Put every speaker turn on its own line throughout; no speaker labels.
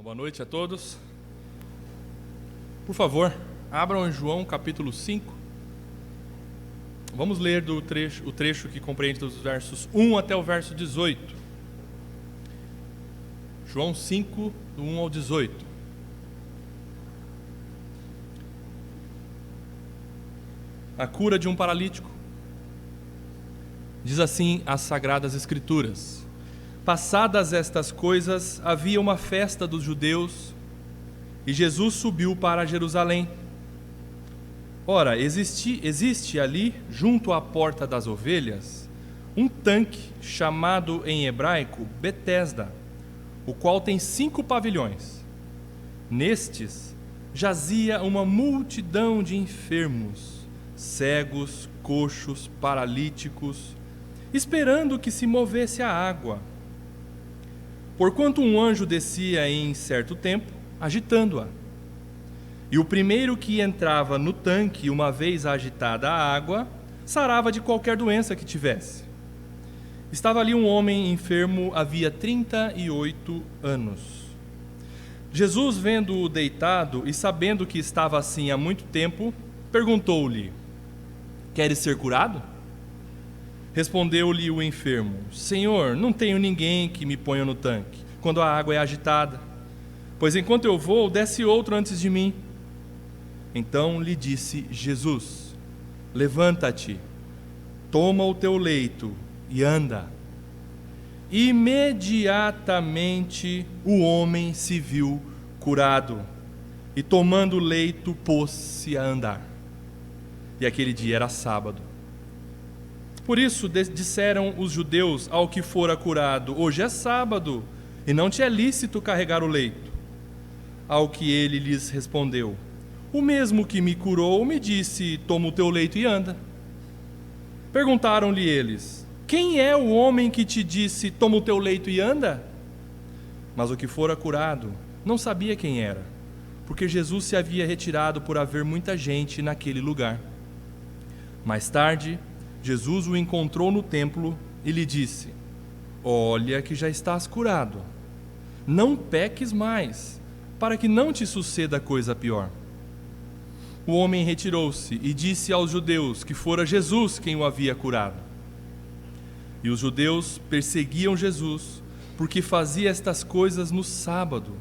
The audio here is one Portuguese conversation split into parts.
Boa noite a todos. Por favor, abram em João capítulo 5. Vamos ler o trecho que compreende dos versos 1 até o verso 18. João 5, do 1 ao 18. A cura de um paralítico. Diz assim as Sagradas Escrituras: Passadas estas coisas, havia uma festa dos judeus, e Jesus subiu para Jerusalém. Ora, existe ali, junto à porta das ovelhas, um tanque chamado em hebraico Betesda, o qual tem 5 pavilhões. Nestes jazia uma multidão de enfermos, cegos, coxos, paralíticos, esperando que se movesse a água. Porquanto um anjo descia em certo tempo, agitando-a. E o primeiro que entrava no tanque, uma vez agitada a água, sarava de qualquer doença que tivesse. Estava ali um homem enfermo havia 38 anos. Jesus, vendo-o deitado e sabendo que estava assim há muito tempo, perguntou-lhe: Queres ser curado? Respondeu-lhe o enfermo: Senhor, não tenho ninguém que me ponha no tanque, quando a água é agitada. Pois enquanto eu vou, desce outro antes de mim. Então lhe disse Jesus: Levanta-te, toma o teu leito e anda. Imediatamente o homem se viu curado, e tomando o leito, pôs-se a andar. E aquele dia era sábado. Por isso disseram os judeus ao que fora curado: Hoje é sábado, e não te é lícito carregar o leito. Ao que ele lhes respondeu: O mesmo que me curou me disse: Toma o teu leito e anda. Perguntaram-lhe eles: Quem é o homem que te disse: Toma o teu leito e anda? Mas o que fora curado não sabia quem era, porque Jesus se havia retirado por haver muita gente naquele lugar. Mais tarde, Jesus o encontrou no templo e lhe disse: Olha que já estás curado. Não peques mais, para que não te suceda coisa pior. O homem retirou-se e disse aos judeus que fora Jesus quem o havia curado. E os judeus perseguiam Jesus, porque fazia estas coisas no sábado.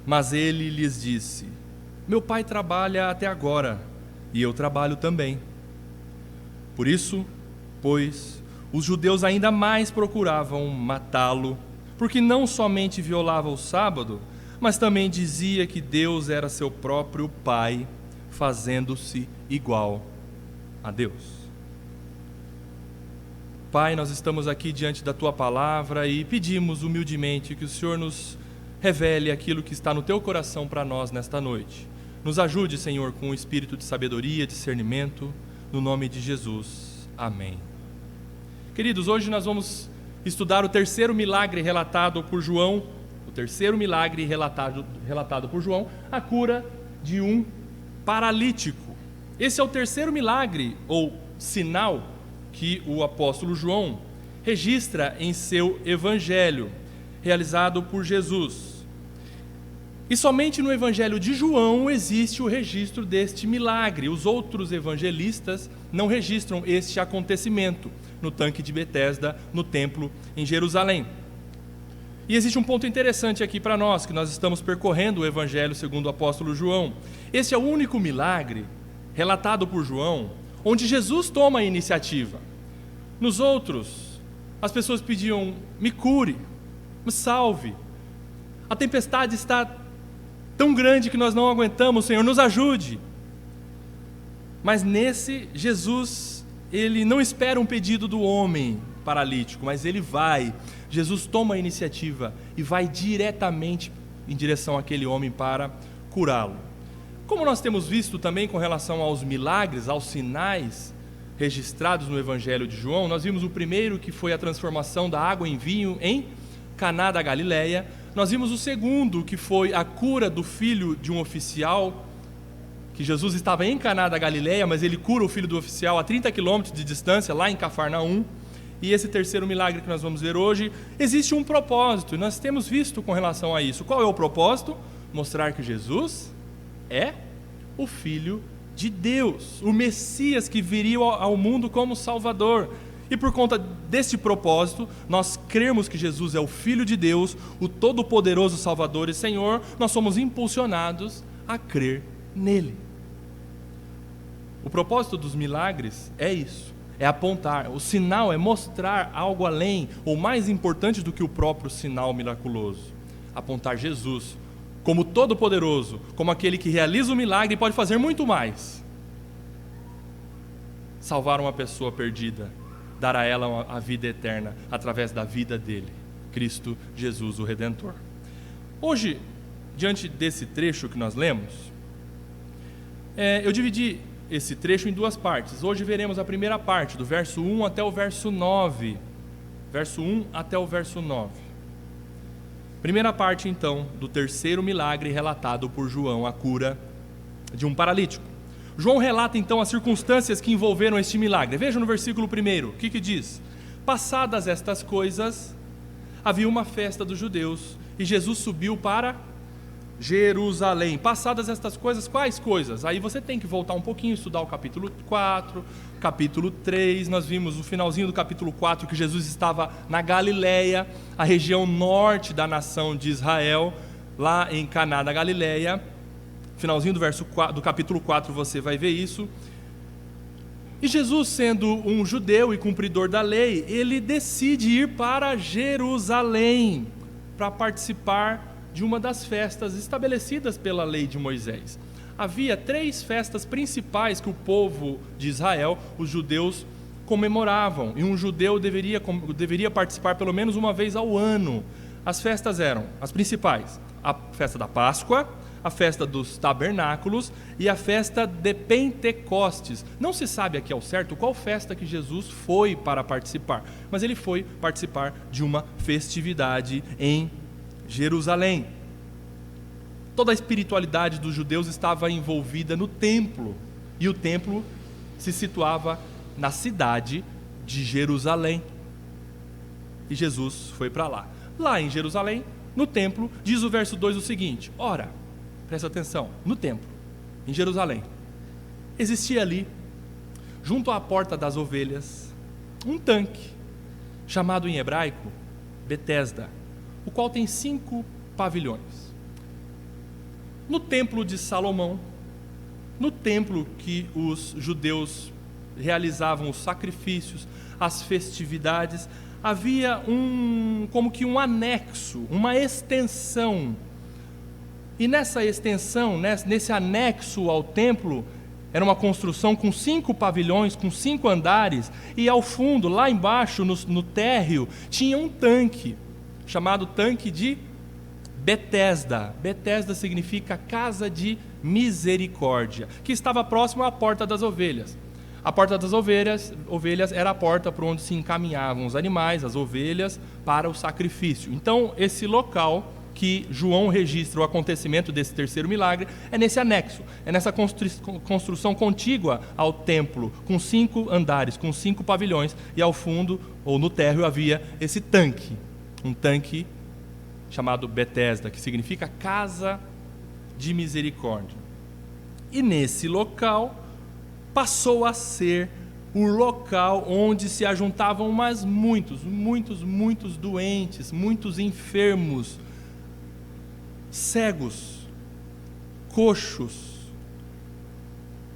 Mas ele lhes disse: Meu pai trabalha até agora, e eu trabalho também. Por isso, pois, os judeus ainda mais procuravam matá-lo, porque não somente violava o sábado, mas também dizia que Deus era seu próprio Pai, fazendo-se igual a Deus. Pai, nós estamos aqui diante da Tua palavra e pedimos humildemente que o Senhor nos revele aquilo que está no Teu coração para nós nesta noite. Nos ajude, Senhor, com o espírito de sabedoria, discernimento, no nome de Jesus. Amém. Queridos, hoje nós vamos estudar o terceiro milagre relatado por João, a cura de um paralítico. Esse é o terceiro milagre, ou sinal, que o apóstolo João registra em seu evangelho, realizado por Jesus. E somente no evangelho de João existe o registro deste milagre. Os outros evangelistas não registram este acontecimento no tanque de Betesda, no templo em Jerusalém. E existe um ponto interessante aqui para nós, que nós estamos percorrendo o evangelho segundo o apóstolo João. Este é o único milagre relatado por João onde Jesus toma a iniciativa. Nos outros, as pessoas pediam: me cure, me salve. A tempestade está tão grande que nós não aguentamos, Senhor, nos ajude. Mas nesse, Jesus, ele não espera um pedido do homem paralítico, mas ele vai. Jesus toma a iniciativa e vai diretamente em direção àquele homem para curá-lo. Como nós temos visto também com relação aos milagres, aos sinais registrados no Evangelho de João, nós vimos o primeiro, que foi a transformação da água em vinho em Caná da Galileia. Nós vimos o segundo, que foi a cura do filho de um oficial, que Jesus estava em Caná da Galileia, mas ele cura o filho do oficial a 30 quilômetros de distância, lá em Cafarnaum. e esse terceiro milagre que nós vamos ver hoje, existe um propósito, e nós temos visto com relação a isso. Qual é o propósito? Mostrar que Jesus é o Filho de Deus, o Messias que viria ao mundo como Salvador. E por conta deste propósito, nós cremos que Jesus é o Filho de Deus, o Todo-Poderoso Salvador e Senhor, nós somos impulsionados a crer nele. O propósito dos milagres é isso, é apontar, o sinal é mostrar algo além, ou mais importante do que o próprio sinal miraculoso, apontar Jesus como Todo-Poderoso, como aquele que realiza o milagre e pode fazer muito mais. Salvar uma pessoa perdida, dar a ela a vida eterna através da vida dele, Cristo Jesus, o Redentor. Hoje, diante desse trecho que nós lemos, eu dividi esse trecho em duas partes. Hoje veremos a primeira parte, do verso 1 até o verso 9. Verso 1 até o verso 9. Primeira parte, então, do terceiro milagre relatado por João, a cura de um paralítico. João relata, então, as circunstâncias que envolveram este milagre. Veja no versículo 1, o que diz? Passadas estas coisas, havia uma festa dos judeus, e Jesus subiu para Jerusalém. Passadas estas coisas, quais coisas? Aí você tem que voltar um pouquinho, estudar o capítulo 4, capítulo 3, nós vimos no finalzinho do capítulo 4 que Jesus estava na Galileia, a região norte da nação de Israel, lá em Caná da Galileia. Finalzinho do capítulo 4 você vai ver isso. E Jesus, sendo um judeu e cumpridor da lei, ele decide ir para Jerusalém para participar de uma das festas estabelecidas pela lei de Moisés. Havia 3 festas principais que o povo de Israel, os judeus, comemoravam, e um judeu deveria participar pelo menos uma vez ao ano. As festas eram as principais: a festa da Páscoa, a festa dos tabernáculos e a festa de Pentecostes. Não se sabe aqui ao certo qual festa que Jesus foi para participar, mas ele foi participar de uma festividade em Jerusalém. Toda a espiritualidade dos judeus estava envolvida no templo, e o templo se situava na cidade de Jerusalém. E Jesus foi para lá. Lá em Jerusalém, no templo, diz o verso 2 o seguinte: ora, presta atenção, no templo, em Jerusalém, existia ali, junto à porta das ovelhas, um tanque, chamado em hebraico Betesda, o qual tem 5 pavilhões. No templo de Salomão, no templo que os judeus realizavam os sacrifícios, as festividades, havia como que um anexo, uma extensão. E nessa extensão, nesse anexo ao templo, era uma construção com 5 pavilhões, com 5 andares, e ao fundo, lá embaixo, no térreo, tinha um tanque, chamado tanque de Betesda. Betesda significa casa de misericórdia, que estava próximo à porta das ovelhas. A porta das ovelhas era a porta por onde se encaminhavam os animais, as ovelhas, para o sacrifício. Então, esse local que João registra o acontecimento desse terceiro milagre é nesse anexo, é nessa construção contígua ao templo, com 5 andares, com 5 pavilhões, e ao fundo, ou no térreo, havia esse tanque, um tanque chamado Betesda, que significa casa de misericórdia. E nesse local passou a ser o local onde se ajuntavam muitos doentes, muitos enfermos, cegos, coxos,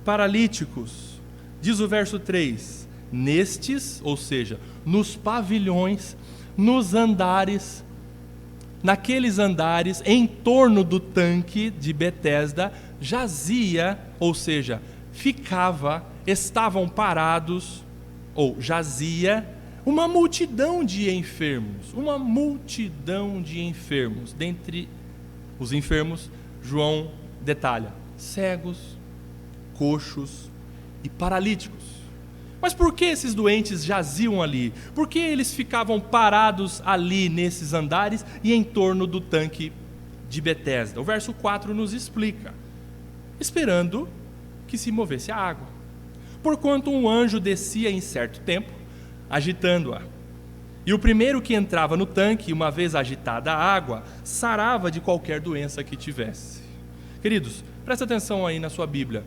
paralíticos. Diz o verso 3: nestes, ou seja, nos pavilhões, nos andares, naqueles andares, em torno do tanque de Betesda, jazia, ou seja, estavam parados, ou jazia, uma multidão de enfermos. Dentre os enfermos, João detalha: cegos, coxos e paralíticos. Mas por que esses doentes jaziam ali? Por que eles ficavam parados ali nesses andares e em torno do tanque de Betesda? O verso 4 nos explica: esperando que se movesse a água, porquanto um anjo descia em certo tempo, agitando-a. E o primeiro que entrava no tanque, uma vez agitada a água, sarava de qualquer doença que tivesse. Queridos, presta atenção aí na sua Bíblia.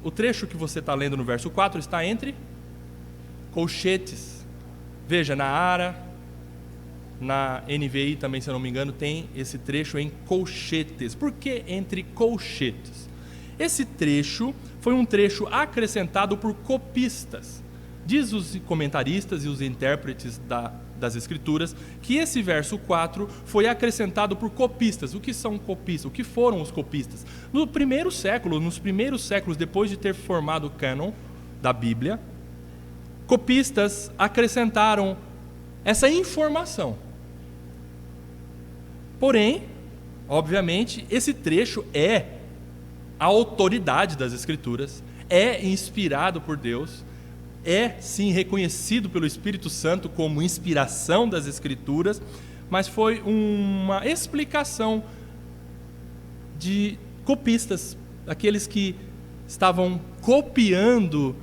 O trecho que você está lendo no verso 4 está entre colchetes. Veja, na ARA, na NVI também, se eu não me engano, tem esse trecho em colchetes. Por que entre colchetes? Esse trecho foi um trecho acrescentado por copistas. Diz os comentaristas e os intérpretes das Escrituras que esse verso 4 foi acrescentado por copistas. O que são copistas? O que foram os copistas? Nos primeiros séculos depois de ter formado o cânon da Bíblia, copistas acrescentaram essa informação. Porém, obviamente, esse trecho é a autoridade das Escrituras, é inspirado por Deus, é sim reconhecido pelo Espírito Santo como inspiração das Escrituras, mas foi uma explicação de copistas, aqueles que estavam copiando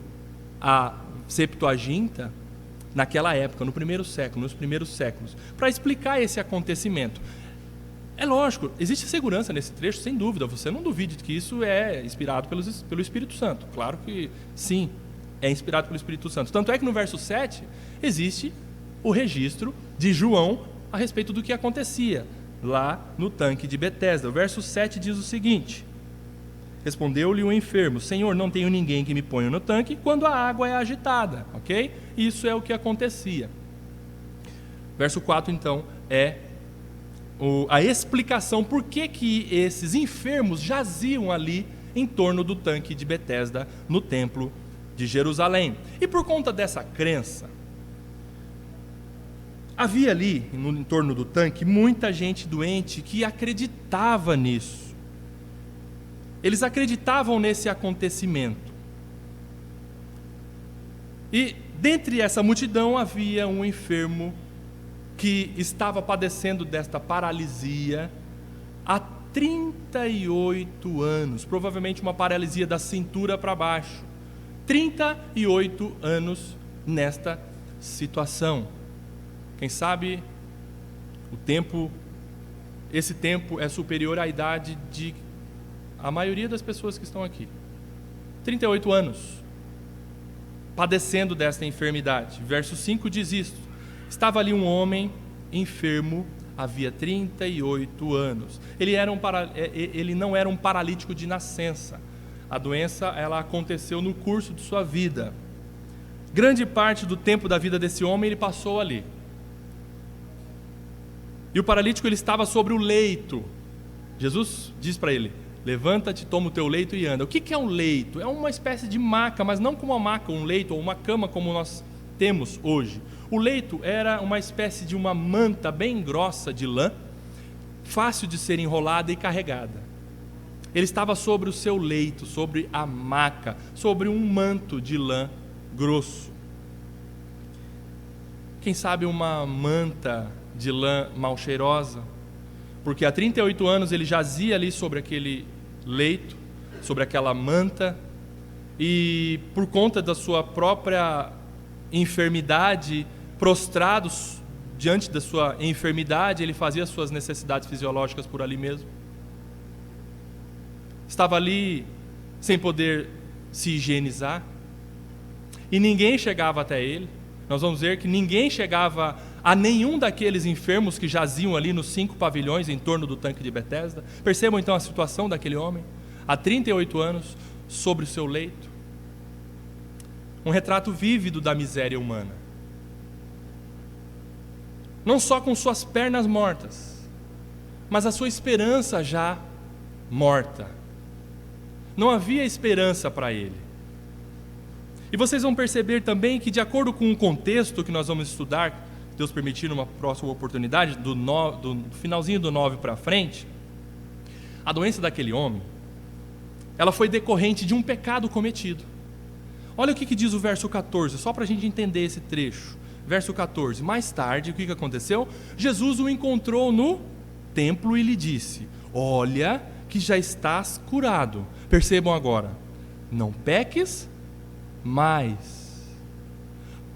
a Septuaginta naquela época, nos primeiros séculos, para explicar esse acontecimento. É lógico, existe segurança nesse trecho, sem dúvida, você não duvide que isso é inspirado pelo Espírito Santo, claro que sim, é inspirado pelo Espírito Santo. Tanto é que no verso 7 existe o registro de João a respeito do que acontecia lá no tanque de Betesda. O verso 7 diz o seguinte: respondeu-lhe o enfermo: Senhor, não tenho ninguém que me ponha no tanque quando a água é agitada. Ok? Isso é o que acontecia. Verso 4 então é a explicação por que esses enfermos jaziam ali em torno do tanque de Betesda no templo de Jerusalém. E por conta dessa crença, havia ali, em torno do tanque, muita gente doente que acreditava nisso. Eles acreditavam nesse acontecimento. E dentre essa multidão havia um enfermo que estava padecendo desta paralisia há 38 anos, provavelmente uma paralisia da cintura para baixo. 38 anos nesta situação. Quem sabe esse tempo é superior à idade de a maioria das pessoas que estão aqui. 38 anos, padecendo desta enfermidade. Verso 5 diz isto: estava ali um homem enfermo, havia 38 anos. Ele não era um paralítico de nascença. A doença, ela aconteceu no curso de sua vida. Grande parte do tempo da vida desse homem ele passou ali. E o paralítico, ele estava sobre o leito. Jesus diz para ele: levanta-te, toma o teu leito e anda. O que é um leito? É uma espécie de maca, mas não como uma maca, um leito ou uma cama como nós temos hoje. O leito era uma espécie de uma manta bem grossa de lã, fácil de ser enrolada e carregada. Ele estava sobre o seu leito, sobre a maca, sobre um manto de lã grosso. Quem sabe uma manta de lã mal cheirosa? Porque há 38 anos ele jazia ali sobre aquele leito, sobre aquela manta, e por conta da sua própria enfermidade, prostrados diante da sua enfermidade, ele fazia suas necessidades fisiológicas por ali mesmo. Estava ali sem poder se higienizar, e ninguém chegava até ele. Nós vamos ver que ninguém chegava a nenhum daqueles enfermos que jaziam ali nos 5 pavilhões em torno do tanque de Betesda. Percebam então a situação daquele homem, há 38 anos, sobre o seu leito. Um retrato vívido da miséria humana. Não só com suas pernas mortas, mas a sua esperança já morta. Não havia esperança para ele. E vocês vão perceber também que, de acordo com o contexto que nós vamos estudar, Deus permitir numa próxima oportunidade, do finalzinho do 9 para frente, a doença daquele homem, ela foi decorrente de um pecado cometido. Olha o que diz o verso 14, só para a gente entender esse trecho. Verso 14: mais tarde, o que aconteceu? Jesus o encontrou no templo e lhe disse: olha que já estás curado. Percebam agora, não peques mais,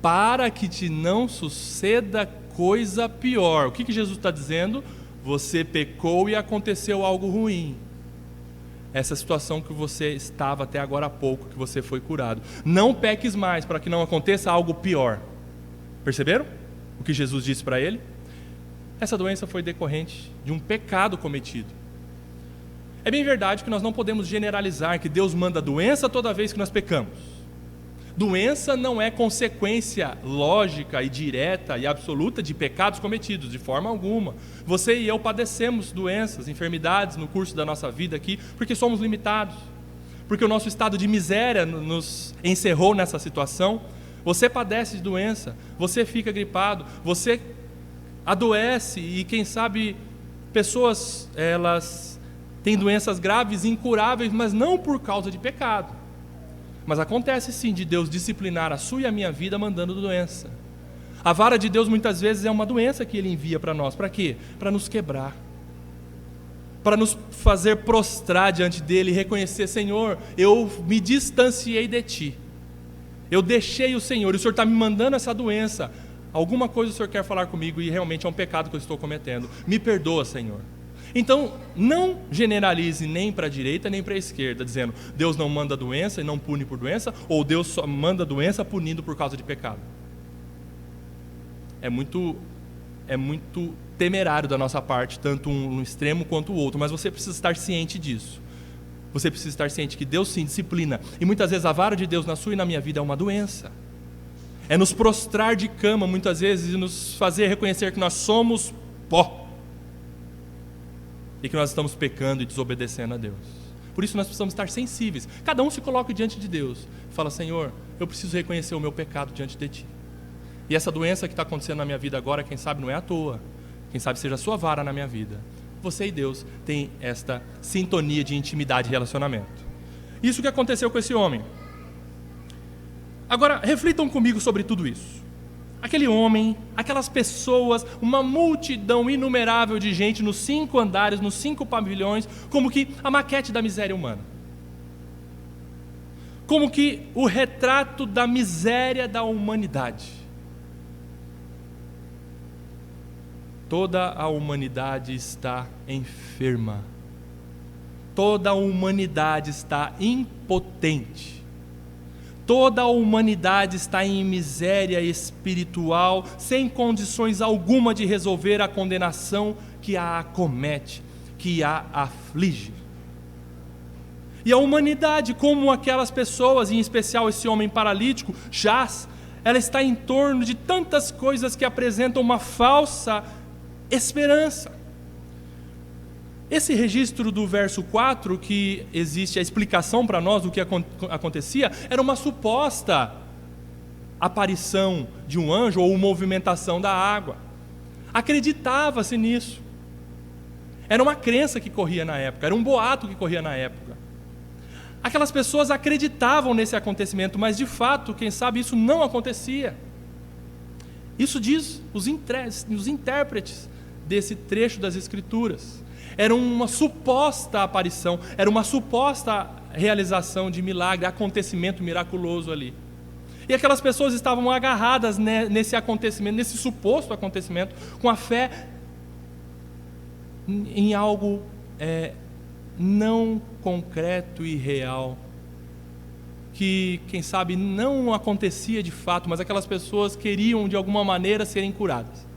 para que te não suceda coisa pior. O que Jesus está dizendo? Você pecou e aconteceu algo ruim. Essa situação que você estava até agora há pouco, que você foi curado. Não peques mais para que não aconteça algo pior. Perceberam o que Jesus disse para ele? Essa doença foi decorrente de um pecado cometido. É bem verdade que nós não podemos generalizar que Deus manda doença toda vez que nós pecamos. Doença não é consequência lógica e direta e absoluta de pecados cometidos, de forma alguma. Você e eu padecemos doenças, enfermidades no curso da nossa vida aqui, porque somos limitados, porque o nosso estado de miséria nos encerrou nessa situação. Você padece de doença, você fica gripado, você adoece e quem sabe pessoas, elas têm doenças graves, incuráveis, mas não por causa de pecado. Mas acontece sim de Deus disciplinar a sua e a minha vida mandando doença. A vara de Deus muitas vezes é uma doença que Ele envia para nós. Para quê? Para nos quebrar. Para nos fazer prostrar diante dEle e reconhecer: Senhor, eu me distanciei de Ti. Eu deixei o Senhor, e o Senhor está me mandando essa doença. Alguma coisa o Senhor quer falar comigo e realmente é um pecado que eu estou cometendo. Me perdoa, Senhor. Então, não generalize nem para a direita nem para a esquerda, dizendo: Deus não manda doença e não pune por doença, ou Deus só manda doença punindo por causa de pecado. É muito temerário da nossa parte, tanto um extremo quanto o outro, mas você precisa estar ciente disso. Você precisa estar ciente que Deus sim disciplina, e muitas vezes a vara de Deus na sua e na minha vida é uma doença. É nos prostrar de cama muitas vezes e nos fazer reconhecer que nós somos pó. E que nós estamos pecando e desobedecendo a Deus. Por isso nós precisamos estar sensíveis. Cada um se coloca diante de Deus e fala: Senhor, eu preciso reconhecer o meu pecado diante de Ti. E essa doença que está acontecendo na minha vida agora, quem sabe não é à toa. Quem sabe seja a sua vara na minha vida. Você e Deus têm esta sintonia de intimidade e relacionamento. Isso que aconteceu com esse homem. Agora, reflitam comigo sobre tudo isso. Aquele homem, aquelas pessoas, uma multidão inumerável de gente nos 5 andares, nos 5 pavilhões, como que a maquete da miséria humana. Como que o retrato da miséria da humanidade. Toda a humanidade está enferma. Toda a humanidade está impotente. Toda a humanidade está em miséria espiritual, sem condições alguma de resolver a condenação que a acomete, que a aflige. E a humanidade, como aquelas pessoas, em especial esse homem paralítico, jaz, ela está em torno de tantas coisas que apresentam uma falsa esperança. Esse registro do verso 4, que existe a explicação para nós do que acontecia, era uma suposta aparição de um anjo ou movimentação da água. Acreditava-se nisso. Era uma crença que corria na época, era um boato que corria na época. Aquelas pessoas acreditavam nesse acontecimento, mas de fato, quem sabe isso não acontecia. Isso diz os intérpretes desse trecho das Escrituras. Era uma suposta aparição, era uma suposta realização de milagre, acontecimento miraculoso ali. E aquelas pessoas estavam agarradas nesse acontecimento, nesse suposto acontecimento, com a fé em algo não concreto e real, que, quem sabe, não acontecia de fato, mas aquelas pessoas queriam de alguma maneira serem curadas.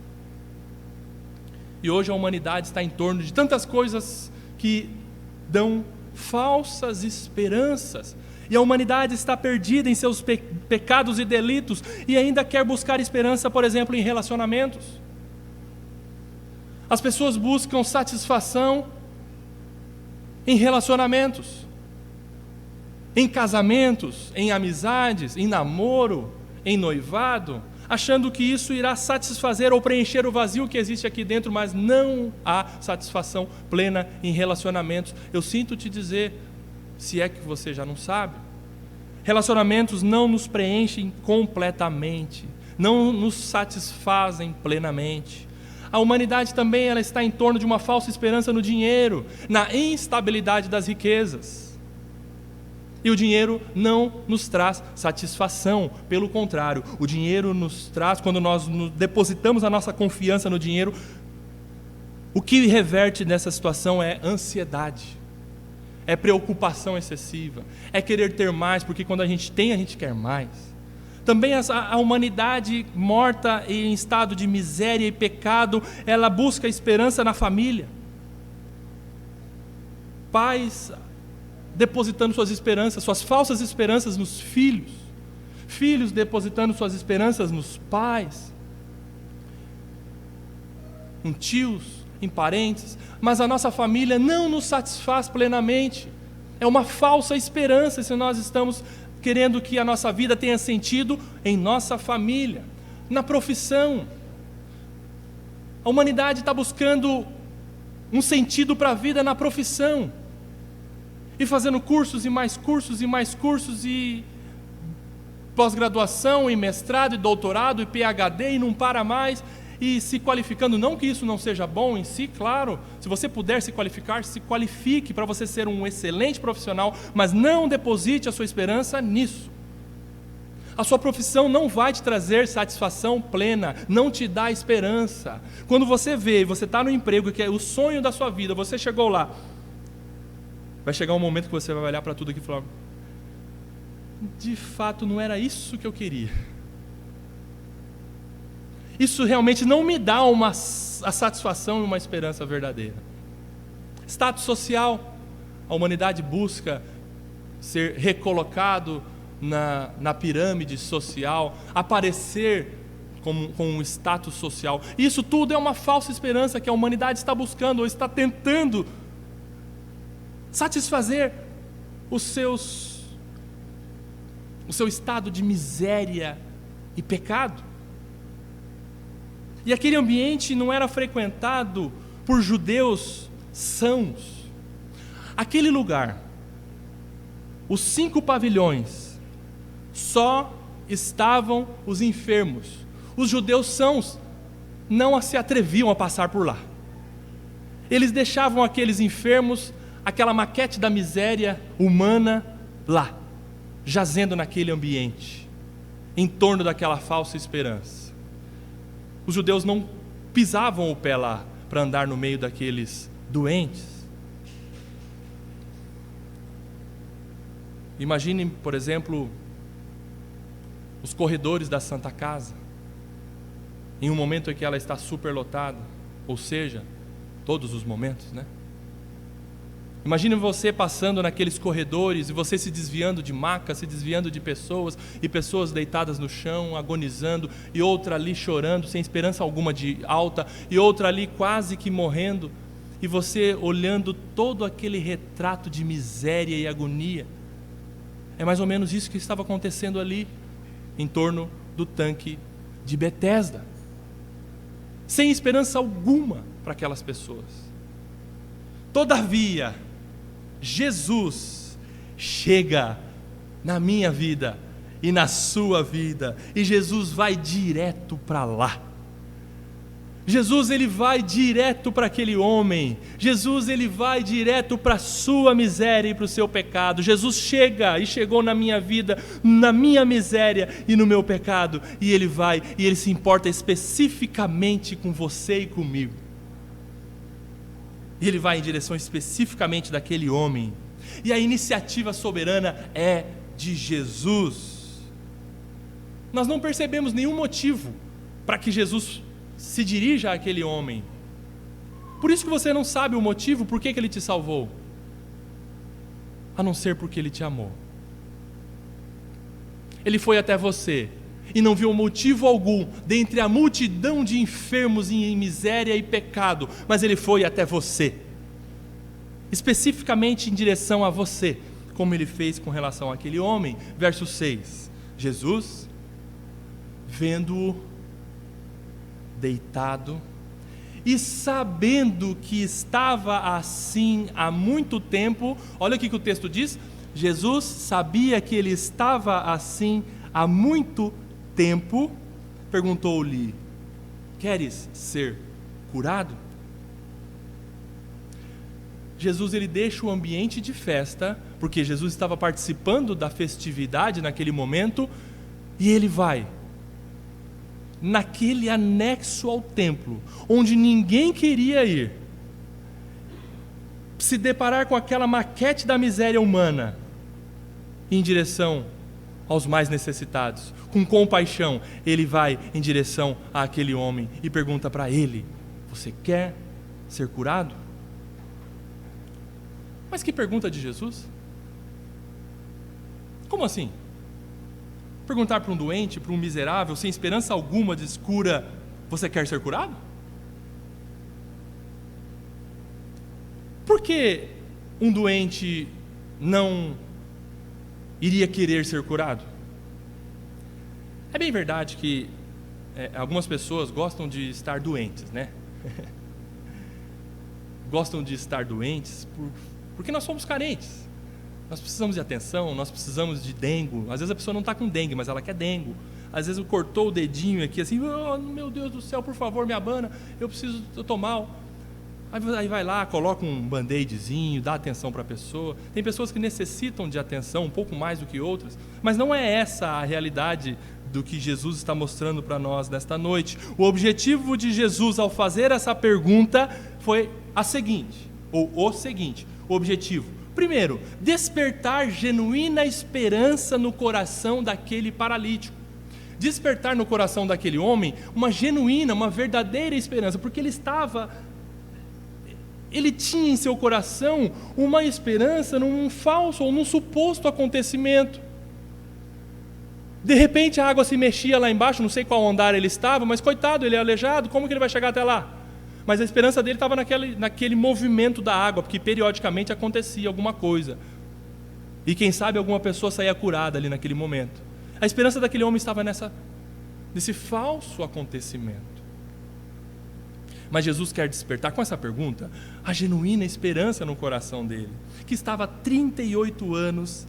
E hoje a humanidade está em torno de tantas coisas que dão falsas esperanças. E a humanidade está perdida em seus pecados e delitos e ainda quer buscar esperança, por exemplo, em relacionamentos. As pessoas buscam satisfação em relacionamentos, em casamentos, em amizades, em namoro, em noivado, achando que isso irá satisfazer ou preencher o vazio que existe aqui dentro, mas não há satisfação plena em relacionamentos. Eu sinto te dizer, se é que você já não sabe, relacionamentos não nos preenchem completamente, não nos satisfazem plenamente. A humanidade também ela está em torno de uma falsa esperança no dinheiro, na instabilidade das riquezas. E o dinheiro não nos traz satisfação. Pelo contrário, o dinheiro nos traz, quando nós depositamos a nossa confiança no dinheiro, o que reverte nessa situação é ansiedade, é preocupação excessiva, é querer ter mais, porque quando a gente tem, a gente quer mais. Também a humanidade morta em estado de miséria e pecado, ela busca esperança na família. Pais depositando suas esperanças, suas falsas esperanças nos filhos. Filhos depositando suas esperanças nos pais. Em tios, em parentes. Mas a nossa família não nos satisfaz plenamente. É uma falsa esperança se nós estamos querendo que a nossa vida tenha sentido em nossa família, na profissão. A humanidade está buscando um sentido para a vida na profissão. E fazendo cursos e mais cursos e mais cursos, e pós-graduação e mestrado e doutorado e PhD, e não para mais, e se qualificando. Não que isso não seja bom em si, claro, se você puder se qualificar, se qualifique para você ser um excelente profissional, mas não deposite a sua esperança nisso. A sua profissão não vai te trazer satisfação plena, não te dá esperança. Quando você vê, você está no emprego que é o sonho da sua vida, você chegou lá, vai chegar um momento que você vai olhar para tudo aqui e falar: de fato não era isso que eu queria. Isso realmente não me dá a satisfação e uma esperança verdadeira. Status social, a humanidade busca ser recolocado na pirâmide social, aparecer com um status social. Isso tudo é uma falsa esperança que a humanidade está buscando, ou está tentando satisfazer o seu estado de miséria e pecado. E aquele ambiente não era frequentado por judeus sãos. Aquele lugar, os 5 pavilhões, só estavam os enfermos. Os judeus sãos não se atreviam a passar por lá. Eles deixavam aqueles enfermos, aquela maquete da miséria humana lá, jazendo naquele ambiente, em torno daquela falsa esperança. Os judeus não pisavam o pé lá para andar no meio daqueles doentes. Imagine, por exemplo, os corredores da Santa Casa, em um momento em que ela está superlotada, ou seja, todos os momentos, né? Imagine você passando naqueles corredores e você se desviando de macas, se desviando de pessoas, e pessoas deitadas no chão, agonizando, e outra ali chorando, sem esperança alguma de alta, e outra ali quase que morrendo, e você olhando todo aquele retrato de miséria e agonia. É mais ou menos isso que estava acontecendo ali, em torno do tanque de Betesda, sem esperança alguma para aquelas pessoas. Todavia, Jesus chega na minha vida e na sua vida, e Jesus vai direto para lá. Jesus, ele vai direto para aquele homem. Jesus, ele vai direto para a sua miséria e para o seu pecado. Jesus chega e chegou na minha vida, na minha miséria e no meu pecado, e ele vai, e ele se importa especificamente com você e comigo. E ele vai em direção especificamente daquele homem. E a iniciativa soberana é de Jesus. Nós não percebemos nenhum motivo para que Jesus se dirija àquele homem. Por isso que você não sabe o motivo por que ele te salvou, a não ser porque ele te amou. Ele foi até você e não viu motivo algum dentre a multidão de enfermos em miséria e pecado, mas ele foi até você, especificamente em direção a você, como ele fez com relação àquele homem. Verso 6, Jesus, vendo-o deitado e sabendo que estava assim há muito tempo, olha o que o texto diz: Jesus sabia que ele estava assim há muito tempo, perguntou-lhe: queres ser curado? Jesus ele deixa o ambiente de festa, porque Jesus estava participando da festividade naquele momento, e ele vai naquele anexo ao templo, onde ninguém queria ir, se deparar com aquela maquete da miséria humana, em direção aos mais necessitados. Com compaixão, ele vai em direção àquele homem e pergunta para ele: você quer ser curado? Mas que pergunta de Jesus? Como assim? Perguntar para um doente, para um miserável, sem esperança alguma de cura, você quer ser curado? Por que um doente não iria querer ser curado? É bem verdade que algumas pessoas gostam de estar doentes, né? Gostam de estar doentes porque nós somos carentes. Nós precisamos de atenção, nós precisamos de dengo. Às vezes a pessoa não está com dengue, mas ela quer dengo. Às vezes cortou o dedinho aqui assim, oh, meu Deus do céu, por favor, me abana, eu estou mal. Aí vai lá, coloca um band-aidzinho, dá atenção para a pessoa. Tem pessoas que necessitam de atenção um pouco mais do que outras, mas não é essa a realidade do que Jesus está mostrando para nós nesta noite. O objetivo de Jesus ao fazer essa pergunta foi o seguinte: o objetivo. Primeiro, despertar genuína esperança no coração daquele paralítico. Despertar no coração daquele homem uma genuína, uma verdadeira esperança, porque ele tinha em seu coração uma esperança num falso ou num suposto acontecimento. De repente a água se mexia lá embaixo, não sei qual andar ele estava, mas coitado, ele é aleijado, como que ele vai chegar até lá? Mas a esperança dele estava naquele movimento da água, porque periodicamente acontecia alguma coisa. E quem sabe alguma pessoa saía curada ali naquele momento. A esperança daquele homem estava nesse falso acontecimento. Mas Jesus quer despertar com essa pergunta a genuína esperança no coração dele, que estava há 38 anos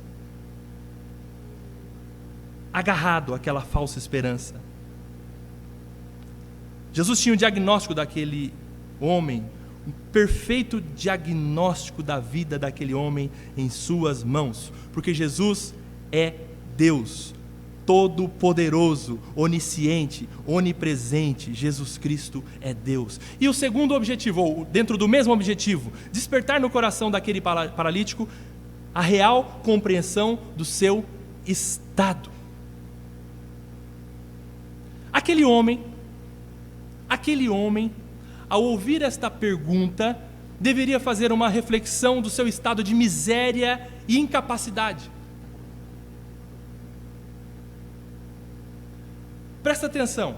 agarrado àquela falsa esperança. Jesus tinha o diagnóstico daquele homem, um perfeito diagnóstico da vida daquele homem em suas mãos, porque Jesus é Deus, todo-poderoso, onisciente, onipresente. Jesus Cristo é Deus. E o segundo objetivo, ou dentro do mesmo objetivo, despertar no coração daquele paralítico a real compreensão do seu estado. Aquele homem, ao ouvir esta pergunta, deveria fazer uma reflexão do seu estado de miséria e incapacidade. Presta atenção.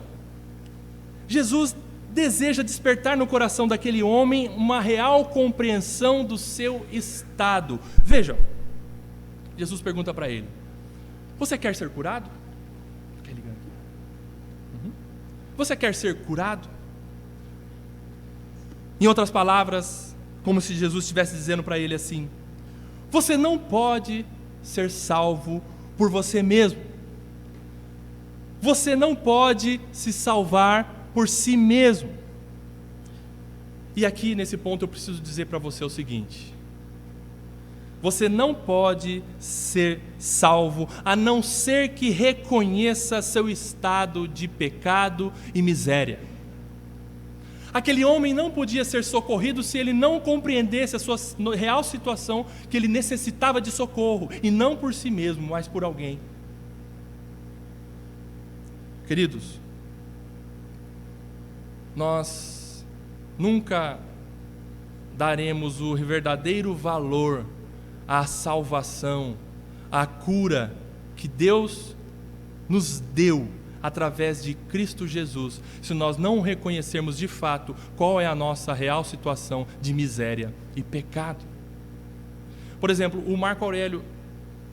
Jesus deseja despertar no coração daquele homem uma real compreensão do seu estado. Vejam, Jesus pergunta para ele: você quer ser curado? Você quer ser curado? Em outras palavras, como se Jesus estivesse dizendo para ele assim: você não pode ser salvo por você mesmo. Você não pode se salvar por si mesmo. E aqui nesse ponto eu preciso dizer para você o seguinte: você não pode ser salvo a não ser que reconheça seu estado de pecado e miséria. Aquele homem não podia ser socorrido se ele não compreendesse a sua real situação, que ele necessitava de socorro, e não por si mesmo, mas por alguém. Queridos, nós nunca daremos o verdadeiro valor à salvação, à cura que Deus nos deu através de Cristo Jesus, se nós não reconhecermos de fato qual é a nossa real situação de miséria e pecado. Por exemplo, o Marco Aurélio,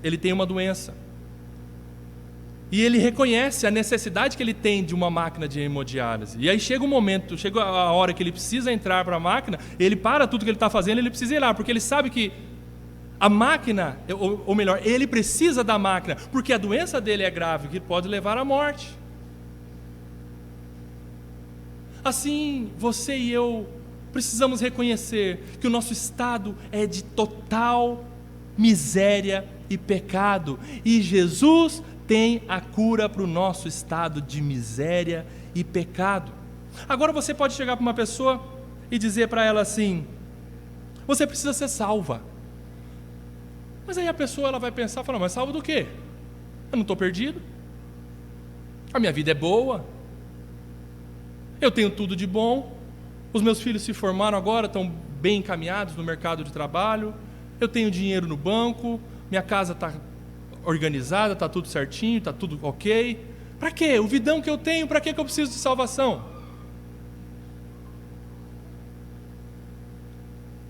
ele tem uma doença, e ele reconhece a necessidade que ele tem de uma máquina de hemodiálise. E aí chega a hora que ele precisa entrar para a máquina, ele para tudo que ele está fazendo, ele precisa ir lá, porque ele sabe que a máquina, ou melhor, ele precisa da máquina, porque a doença dele é grave, que pode levar à morte. Assim, você e eu precisamos reconhecer que o nosso estado é de total miséria e pecado, e Jesus tem a cura para o nosso estado de miséria e pecado. Agora você pode chegar para uma pessoa e dizer para ela assim: você precisa ser salva. Mas aí a pessoa ela vai pensar, falar, mas salvo do quê? Eu não estou perdido, a minha vida é boa, eu tenho tudo de bom, os meus filhos se formaram agora, estão bem encaminhados no mercado de trabalho, eu tenho dinheiro no banco, minha casa está organizada, está tudo certinho, está tudo ok. Para quê? O vidão que eu tenho, para que eu preciso de salvação?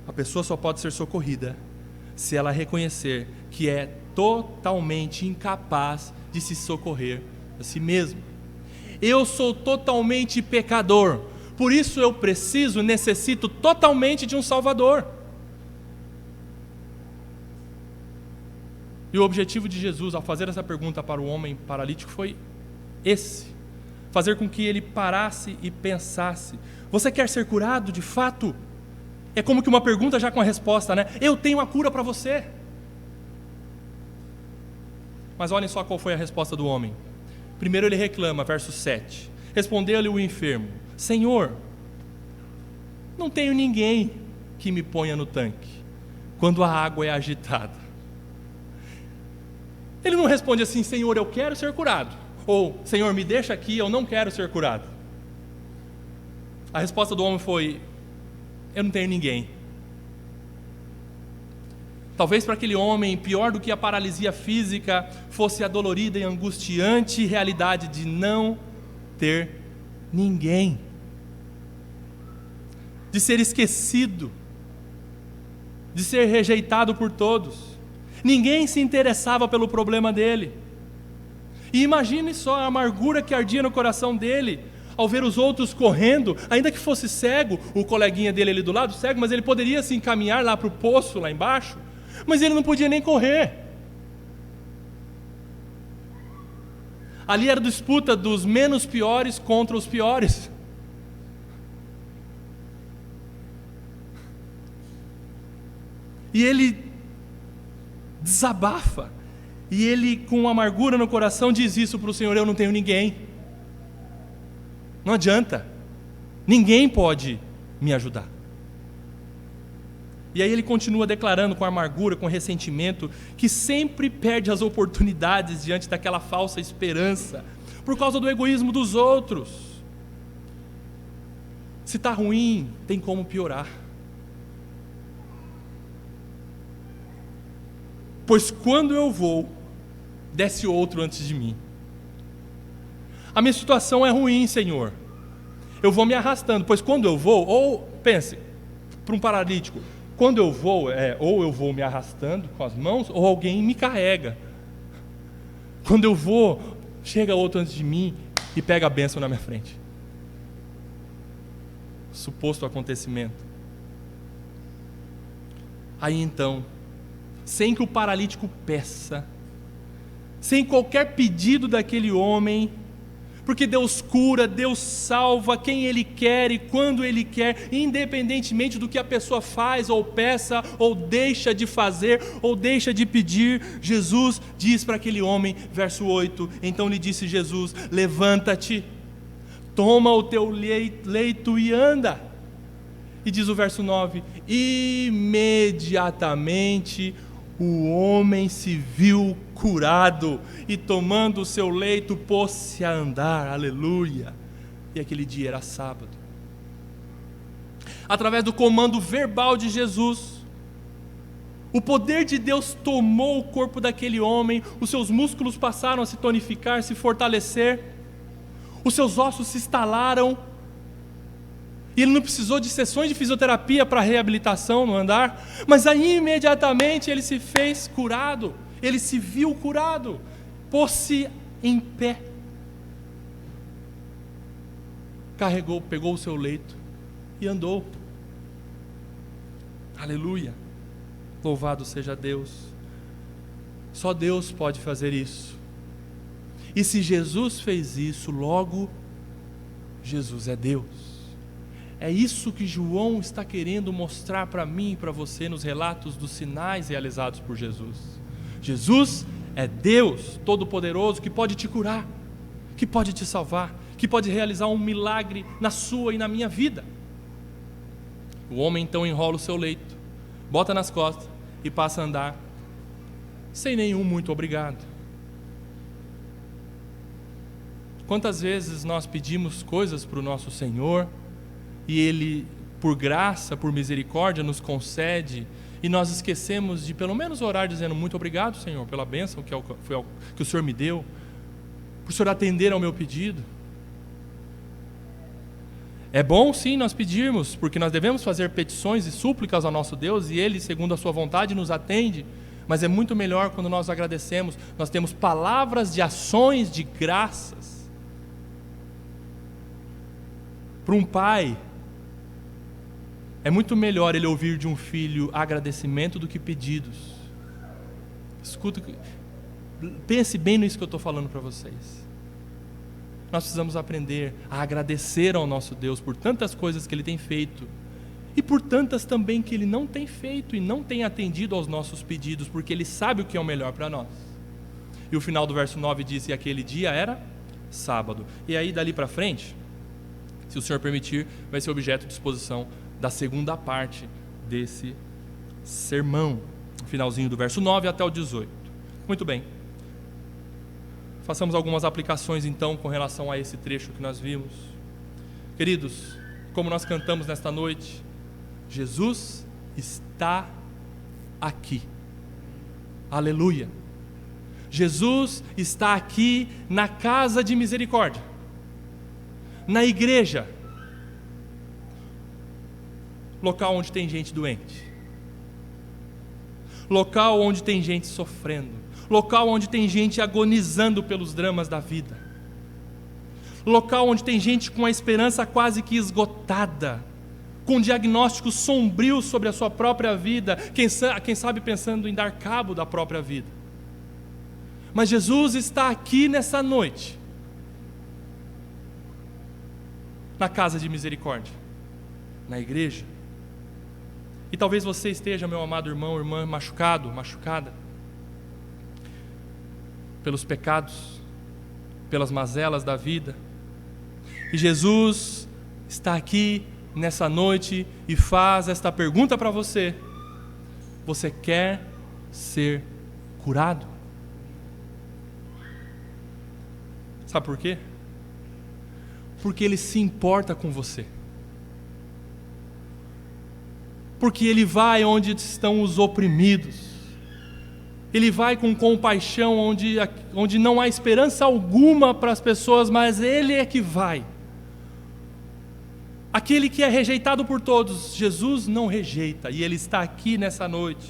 A pessoa só pode ser socorrida se ela reconhecer que é totalmente incapaz de se socorrer a si mesmo. Eu sou totalmente pecador, por isso eu necessito totalmente de um Salvador. E o objetivo de Jesus ao fazer essa pergunta para o homem paralítico foi esse: fazer com que ele parasse e pensasse. Você quer ser curado de fato? É como que uma pergunta já com a resposta, né? Eu tenho a cura para você. Mas olhem só qual foi a resposta do homem. Primeiro ele reclama, verso 7. Respondeu-lhe o enfermo: Senhor, não tenho ninguém que me ponha no tanque quando a água é agitada. Ele não responde assim: Senhor, eu quero ser curado, ou Senhor, me deixa aqui, eu não quero ser curado. A resposta do homem foi: eu não tenho ninguém. Talvez para aquele homem, pior do que a paralisia física, fosse a dolorida e angustiante realidade de não ter ninguém, de ser esquecido, de ser rejeitado por todos. Ninguém se interessava pelo problema dele. E imagine só a amargura que ardia no coração dele ao ver os outros correndo, ainda que fosse cego, o coleguinha dele ali do lado, cego, mas ele poderia se encaminhar lá para o poço, lá embaixo, mas ele não podia nem correr. Ali era a disputa dos menos piores contra os piores. E ele desabafa, e ele com amargura no coração diz isso para o Senhor: eu não tenho ninguém. Não adianta, ninguém pode me ajudar. E aí ele continua declarando com amargura, com ressentimento, que sempre perde as oportunidades diante daquela falsa esperança, por causa do egoísmo dos outros. Se está ruim, tem como piorar. Pois quando eu vou, desce outro antes de mim. A minha situação é ruim, Senhor. Eu vou me arrastando, pois quando eu vou, ou pense, para um paralítico, quando eu vou, ou eu vou me arrastando com as mãos, ou alguém me carrega. Quando eu vou, chega outro antes de mim e pega a bênção na minha frente. Suposto acontecimento. Aí então, sem que o paralítico peça, sem qualquer pedido daquele homem, porque Deus cura, Deus salva quem Ele quer e quando Ele quer, independentemente do que a pessoa faz, ou peça, ou deixa de fazer, ou deixa de pedir. Jesus diz para aquele homem, verso 8, então lhe disse Jesus: levanta-te, toma o teu leito e anda. E diz o verso 9, imediatamente o homem se viu curado e tomando o seu leito pôs-se a andar, aleluia. E aquele dia era sábado. Através do comando verbal de Jesus, o poder de Deus tomou o corpo daquele homem, os seus músculos passaram a se tonificar, se fortalecer, os seus ossos se estalaram, e ele não precisou de sessões de fisioterapia para reabilitação no andar, mas aí imediatamente ele se fez curado, ele se viu curado, pôs-se em pé, carregou, pegou o seu leito e andou. Aleluia, louvado seja Deus. Só Deus pode fazer isso, e se Jesus fez isso, logo Jesus é Deus. É isso que João está querendo mostrar para mim e para você nos relatos dos sinais realizados por Jesus. Jesus é Deus Todo-Poderoso que pode te curar, que pode te salvar, que pode realizar um milagre na sua e na minha vida. O homem então enrola o seu leito, bota nas costas e passa a andar sem nenhum muito obrigado. Quantas vezes nós pedimos coisas para o nosso Senhor e Ele, por graça, por misericórdia, nos concede, e nós esquecemos de pelo menos orar dizendo: muito obrigado, Senhor, pela bênção que o Senhor me deu, por o Senhor atender ao meu pedido. É bom sim nós pedirmos, porque nós devemos fazer petições e súplicas ao nosso Deus, e Ele, segundo a sua vontade, nos atende, mas é muito melhor quando nós agradecemos, nós temos palavras de ações de graças. Para um pai, é muito melhor ele ouvir de um filho agradecimento do que pedidos. Escuta, pense bem nisso que eu estou falando para vocês. Nós precisamos aprender a agradecer ao nosso Deus por tantas coisas que Ele tem feito, e por tantas também que Ele não tem feito e não tem atendido aos nossos pedidos, porque Ele sabe o que é o melhor para nós. E o final do verso 9 diz que aquele dia era sábado. E aí dali para frente, se o Senhor permitir, vai ser objeto de exposição da segunda parte desse sermão, finalzinho do verso 9 até o 18. Muito bem. Façamos algumas aplicações então com relação a esse trecho que nós vimos. Queridos, como nós cantamos nesta noite, Jesus está aqui. Aleluia. Jesus está aqui na casa de misericórdia, na igreja, local onde tem gente doente, local onde tem gente sofrendo, local onde tem gente agonizando pelos dramas da vida, local onde tem gente com a esperança quase que esgotada, com diagnósticos sombrios sobre a sua própria vida, quem sabe pensando em dar cabo da própria vida. Mas Jesus está aqui nessa noite, na casa de misericórdia, na igreja. E talvez você esteja, meu amado irmão, irmã, machucada pelos pecados, pelas mazelas da vida. E Jesus está aqui nessa noite e faz esta pergunta para você: você quer ser curado? Sabe por quê? Porque Ele se importa com você. Porque Ele vai onde estão os oprimidos. Ele vai com compaixão onde não há esperança alguma para as pessoas, mas Ele é que vai. Aquele que é rejeitado por todos, Jesus não rejeita, e Ele está aqui nessa noite.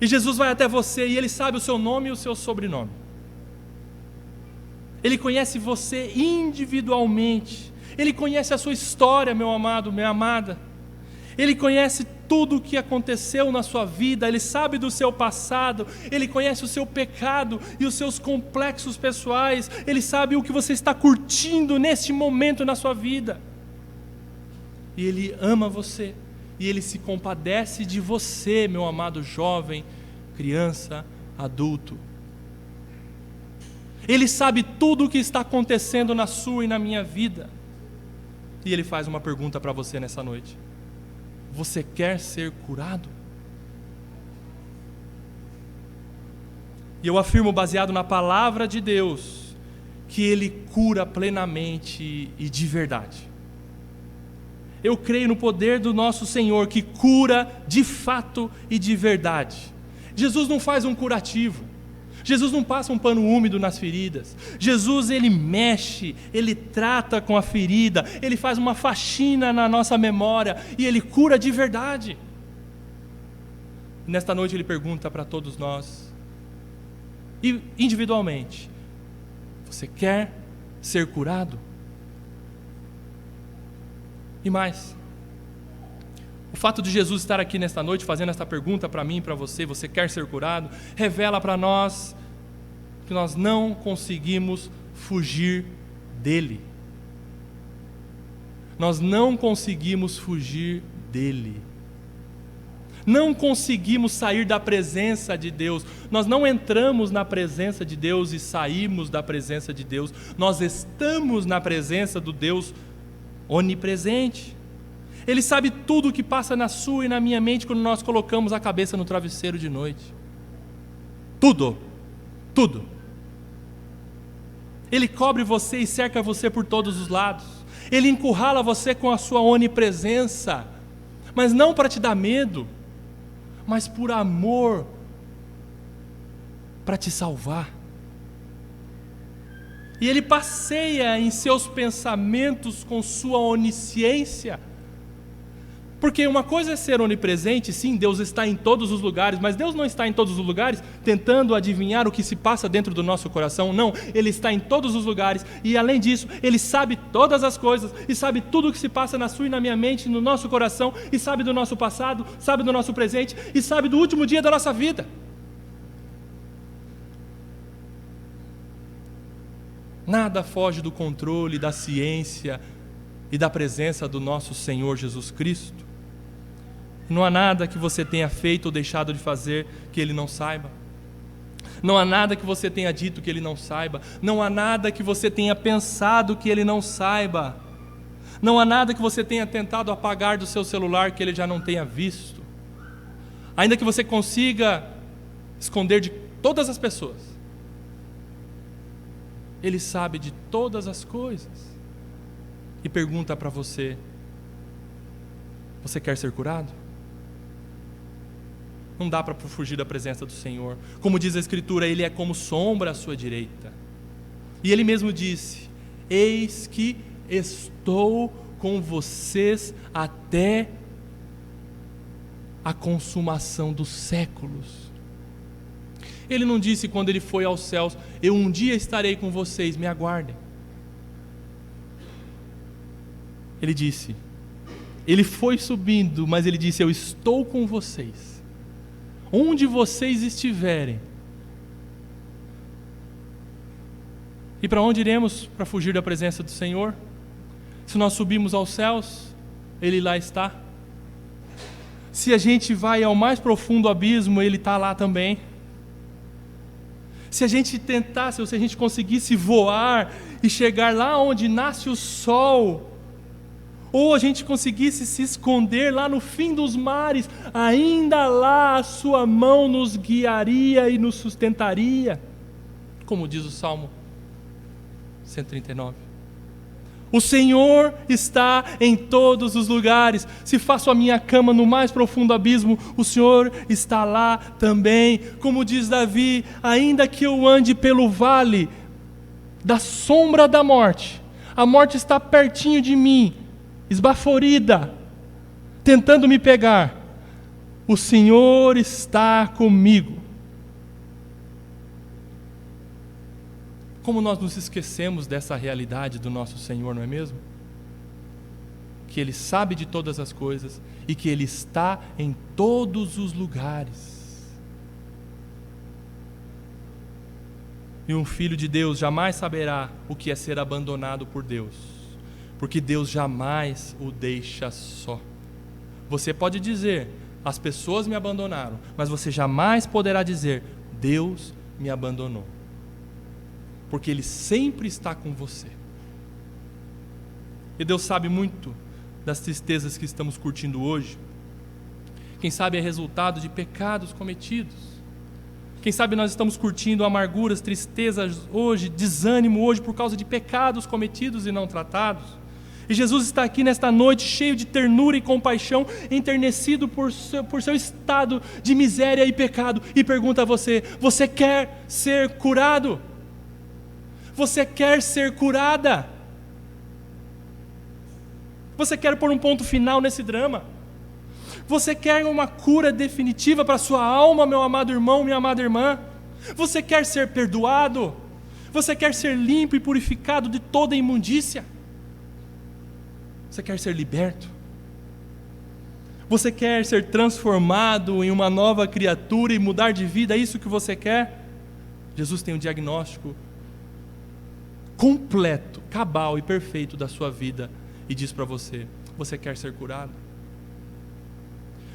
E Jesus vai até você, e Ele sabe o seu nome e o seu sobrenome. Ele conhece você individualmente. Ele conhece a sua história, meu amado, minha amada. Ele conhece tudo o que aconteceu na sua vida. Ele sabe do seu passado. Ele conhece o seu pecado e os seus complexos pessoais. Ele sabe o que você está curtindo neste momento na sua vida. E Ele ama você. E Ele se compadece de você, meu amado jovem, criança, adulto. Ele sabe tudo o que está acontecendo na sua e na minha vida. E Ele faz uma pergunta para você nessa noite: você quer ser curado? E eu afirmo, baseado na palavra de Deus, que Ele cura plenamente e de verdade. Eu creio no poder do nosso Senhor, que cura de fato e de verdade. Jesus não faz um curativo. Jesus não passa um pano úmido nas feridas. Jesus, Ele mexe, Ele trata com a ferida, Ele faz uma faxina na nossa memória e Ele cura de verdade. Nesta noite Ele pergunta para todos nós, e individualmente: você quer ser curado? E mais, o fato de Jesus estar aqui nesta noite fazendo esta pergunta para mim e para você: você quer ser curado? Revela para nós que nós não conseguimos fugir dele. nós não conseguimos fugir dele. Não conseguimos sair da presença de Deus. Nós não entramos na presença de Deus e saímos da presença de Deus. Nós estamos na presença do Deus onipresente. Ele sabe tudo o que passa na sua e na minha mente quando nós colocamos a cabeça no travesseiro de noite. Tudo. Tudo. Ele cobre você e cerca você por todos os lados. Ele encurrala você com a sua onipresença. Mas não para te dar medo, mas por amor, para te salvar. E Ele passeia em seus pensamentos com sua onisciência. Porque uma coisa é ser onipresente, sim, Deus está em todos os lugares, mas Deus não está em todos os lugares tentando adivinhar o que se passa dentro do nosso coração, não, Ele está em todos os lugares, e além disso, Ele sabe todas as coisas, e sabe tudo o que se passa na sua e na minha mente, no nosso coração, e sabe do nosso passado, sabe do nosso presente, e sabe do último dia da nossa vida. Nada foge do controle, da ciência e da presença do nosso Senhor Jesus Cristo. Não há nada que você tenha feito ou deixado de fazer que Ele não saiba. Não há nada que você tenha dito que Ele não saiba. Não há nada que você tenha pensado que Ele não saiba. Não há nada que você tenha tentado apagar do seu celular que Ele já não tenha visto. Ainda que você consiga esconder de todas as pessoas, Ele sabe de todas as coisas. E pergunta para você: você quer ser curado? Não dá para fugir da presença do Senhor. Como diz a Escritura, Ele é como sombra à sua direita. E Ele mesmo disse: eis que estou com vocês até a consumação dos séculos. Ele não disse quando Ele foi aos céus: eu um dia estarei com vocês, me aguardem. Ele disse, Ele foi subindo, mas Ele disse: eu estou com vocês. Onde vocês estiverem. E para onde iremos para fugir da presença do Senhor? Se nós subimos aos céus, Ele lá está. Se a gente vai ao mais profundo abismo, Ele está lá também. Se a gente tentasse, ou se a gente conseguisse voar e chegar lá onde nasce o sol, ou a gente conseguisse se esconder lá no fim dos mares, ainda lá a sua mão nos guiaria e nos sustentaria, como diz o Salmo 139. O Senhor está em todos os lugares. Se faço a minha cama no mais profundo abismo, o Senhor está lá também. Como diz Davi: ainda que eu ande pelo vale da sombra da morte, a morte está pertinho de mim, esbaforida, tentando me pegar, o Senhor está comigo. Como nós nos esquecemos dessa realidade do nosso Senhor, não é mesmo? Que Ele sabe de todas as coisas e que Ele está em todos os lugares. E um filho de Deus jamais saberá o que é ser abandonado por Deus, porque Deus jamais o deixa só. Você pode dizer: as pessoas me abandonaram, mas você jamais poderá dizer: Deus me abandonou, porque Ele sempre está com você. E Deus sabe muito das tristezas que estamos curtindo hoje. Quem sabe é resultado de pecados cometidos. Quem sabe nós estamos curtindo amarguras, tristezas hoje, desânimo hoje por causa de pecados cometidos e não tratados. E Jesus está aqui nesta noite cheio de ternura e compaixão, enternecido por seu estado de miséria e pecado, e pergunta a você: você quer ser curado? Você quer ser curada? Você quer pôr um ponto final nesse drama? Você quer uma cura definitiva para a sua alma, meu amado irmão, minha amada irmã? Você quer ser perdoado? Você quer ser limpo e purificado de toda imundícia? Você quer ser liberto? Você quer ser transformado em uma nova criatura e mudar de vida? É isso que você quer? Jesus tem um diagnóstico completo, cabal e perfeito da sua vida, e diz para você: você quer ser curado?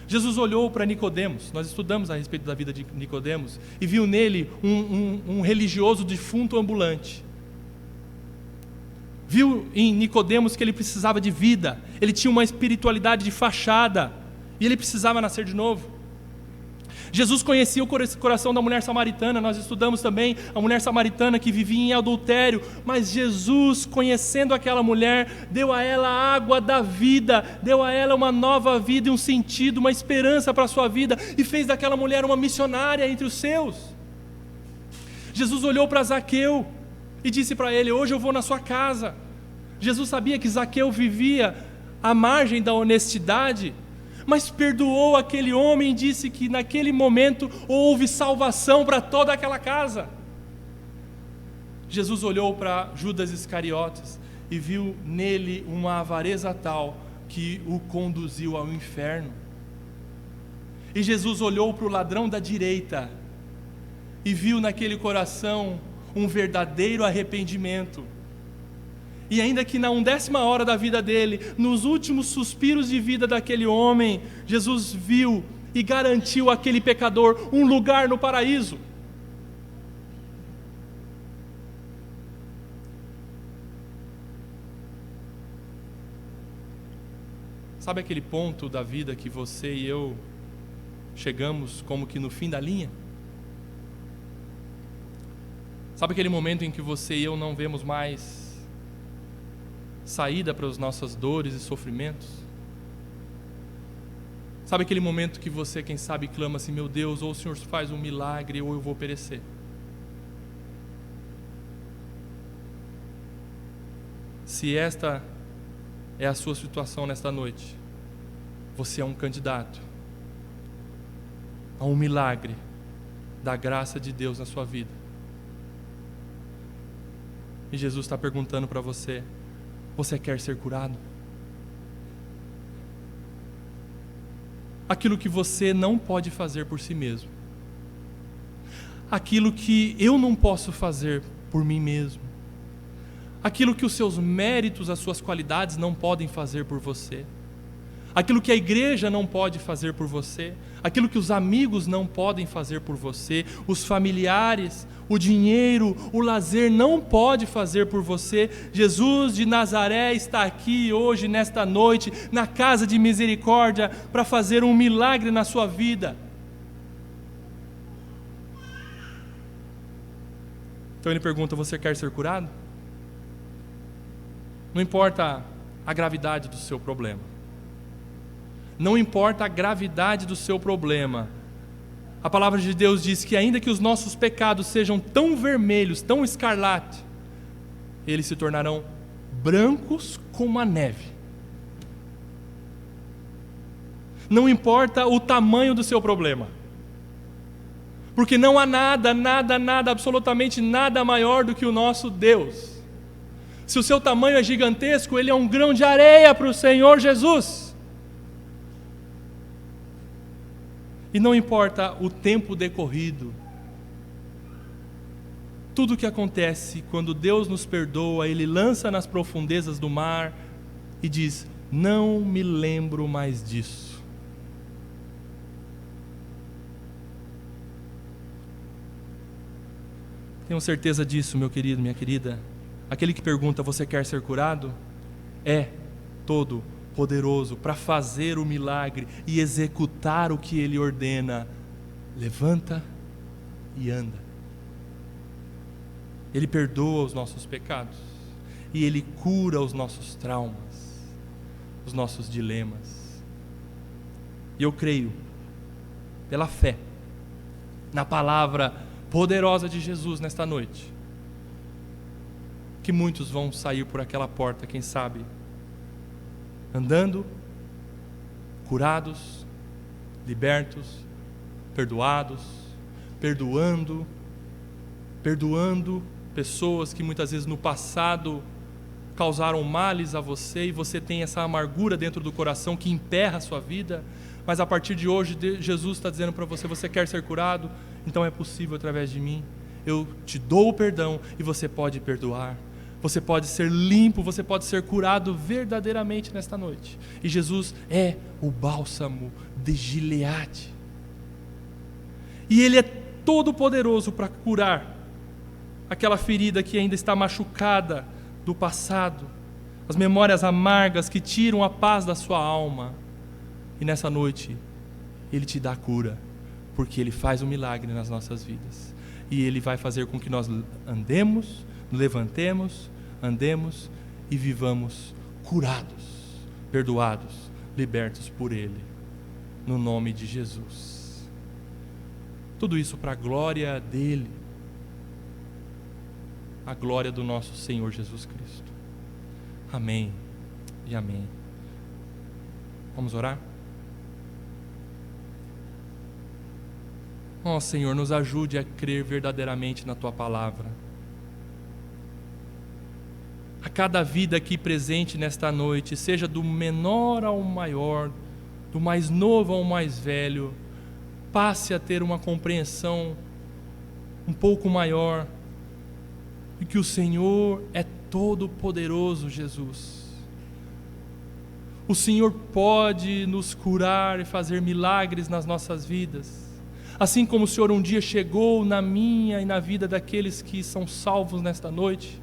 Jesus olhou para Nicodemos, nós estudamos a respeito da vida de Nicodemos, e viu nele um religioso defunto ambulante. Viu em Nicodemos que ele precisava de vida, ele tinha uma espiritualidade de fachada, e ele precisava nascer de novo. Jesus conhecia o coração da mulher samaritana, nós estudamos também a mulher samaritana que vivia em adultério, mas Jesus, conhecendo aquela mulher, deu a ela a água da vida, deu a ela uma nova vida e um sentido, uma esperança para a sua vida, e fez daquela mulher uma missionária entre os seus. Jesus olhou para Zaqueu e disse para ele: hoje eu vou na sua casa. Jesus sabia que Zaqueu vivia à margem da honestidade, mas perdoou aquele homem e disse que naquele momento houve salvação para toda aquela casa. Jesus olhou para Judas Iscariotes e viu nele uma avareza tal que o conduziu ao inferno. E Jesus olhou para o ladrão da direita e viu naquele coração um verdadeiro arrependimento. E ainda que na 10ª hora da vida dele, nos últimos suspiros de vida daquele homem, Jesus viu e garantiu àquele pecador um lugar no paraíso. Sabe aquele ponto da vida que você e eu chegamos como que no fim da linha? Sabe aquele momento em que você e eu não vemos mais saída para as nossas dores e sofrimentos? Sabe aquele momento que você, quem sabe, clama assim: meu Deus, ou o Senhor faz um milagre ou eu vou perecer? Se esta é a sua situação nesta noite, você é um candidato a um milagre da graça de Deus na sua vida. E Jesus está perguntando para você: você quer ser curado? Aquilo que você não pode fazer por si mesmo, aquilo que eu não posso fazer por mim mesmo, aquilo que os seus méritos, as suas qualidades não podem fazer por você, aquilo que a igreja não pode fazer por você, aquilo que os amigos não podem fazer por você, os familiares, o dinheiro, o lazer não pode fazer por você. Jesus de Nazaré está aqui hoje, nesta noite, na casa de misericórdia, para fazer um milagre na sua vida. Então ele pergunta: você quer ser curado? Não importa a gravidade do seu problema, não importa a gravidade do seu problema, a palavra de Deus diz que ainda que os nossos pecados sejam tão vermelhos, tão escarlate, eles se tornarão brancos como a neve. Não importa o tamanho do seu problema, porque não há nada, absolutamente nada maior do que o nosso Deus. Se o seu tamanho é gigantesco, ele é um grão de areia para o Senhor Jesus. E não importa o tempo decorrido, tudo o que acontece quando Deus nos perdoa, Ele lança nas profundezas do mar e diz: não me lembro mais disso. Tenho certeza disso, meu querido, minha querida. Aquele que pergunta: você quer ser curado? É todo poderoso para fazer o milagre e executar o que Ele ordena. Levanta e anda. Ele perdoa os nossos pecados e Ele cura os nossos traumas, os nossos dilemas. E eu creio, pela fé, na palavra poderosa de Jesus nesta noite, que muitos vão sair por aquela porta, quem sabe, andando, curados, libertos, perdoados, perdoando pessoas que muitas vezes no passado causaram males a você, e você tem essa amargura dentro do coração que emperra a sua vida, mas a partir de hoje Jesus está dizendo para você: você quer ser curado? Então é possível através de mim. Eu te dou o perdão e você pode perdoar. você pode ser limpo, você pode ser curado verdadeiramente nesta noite. E Jesus é o bálsamo de Gileade. E Ele é todo poderoso para curar aquela ferida que ainda está machucada do passado, as memórias amargas que tiram a paz da sua alma. E nessa noite, Ele te dá cura, porque Ele faz um milagre nas nossas vidas. E Ele vai fazer com que nós andemos, nos levantemos, andemos e vivamos curados, perdoados, libertos por Ele, no nome de Jesus. Tudo isso para a glória dEle, a glória do nosso Senhor Jesus Cristo. Amém e amém. Vamos orar? Ó Senhor, nos ajude a crer verdadeiramente na Tua palavra. A cada vida aqui presente nesta noite, seja do menor ao maior, do mais novo ao mais velho, passe a ter uma compreensão um pouco maior de que o Senhor é todo poderoso, Jesus. O Senhor pode nos curar e fazer milagres nas nossas vidas. Assim como o Senhor um dia chegou na minha e na vida daqueles que são salvos nesta noite,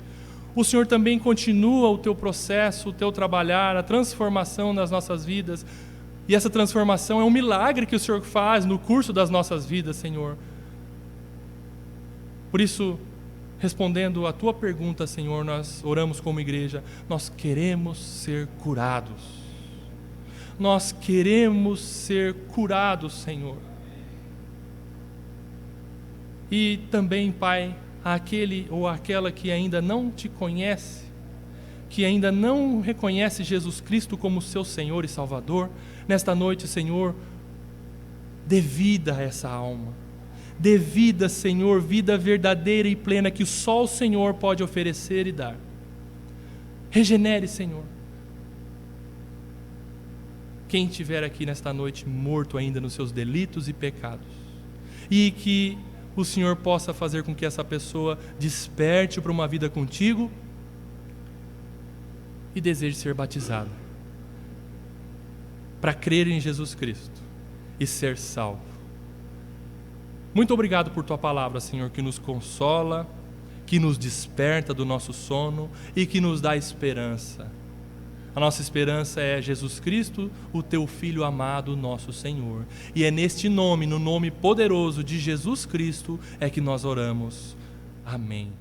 o Senhor também continua o Teu processo, o Teu trabalhar, a transformação nas nossas vidas. E essa transformação é um milagre que o Senhor faz no curso das nossas vidas, Senhor. Por isso, respondendo à Tua pergunta, Senhor, nós oramos como igreja, nós queremos ser curados. Nós queremos ser curados, Senhor. E também, Pai, aquele ou aquela que ainda não Te conhece, que ainda não reconhece Jesus Cristo como seu Senhor e Salvador, nesta noite, Senhor, dê vida a essa alma. Dê vida, Senhor, vida verdadeira e plena que só o Senhor pode oferecer e dar. Regenere, Senhor. Quem estiver aqui nesta noite morto ainda nos seus delitos e pecados, e que o Senhor possa fazer com que essa pessoa desperte para uma vida contigo e deseje ser batizada, para crer em Jesus Cristo e ser salvo. Muito obrigado por Tua palavra, Senhor, que nos consola, que nos desperta do nosso sono e que nos dá esperança. A nossa esperança é Jesus Cristo, o Teu Filho amado, nosso Senhor. E é neste nome, no nome poderoso de Jesus Cristo, é que nós oramos. Amém.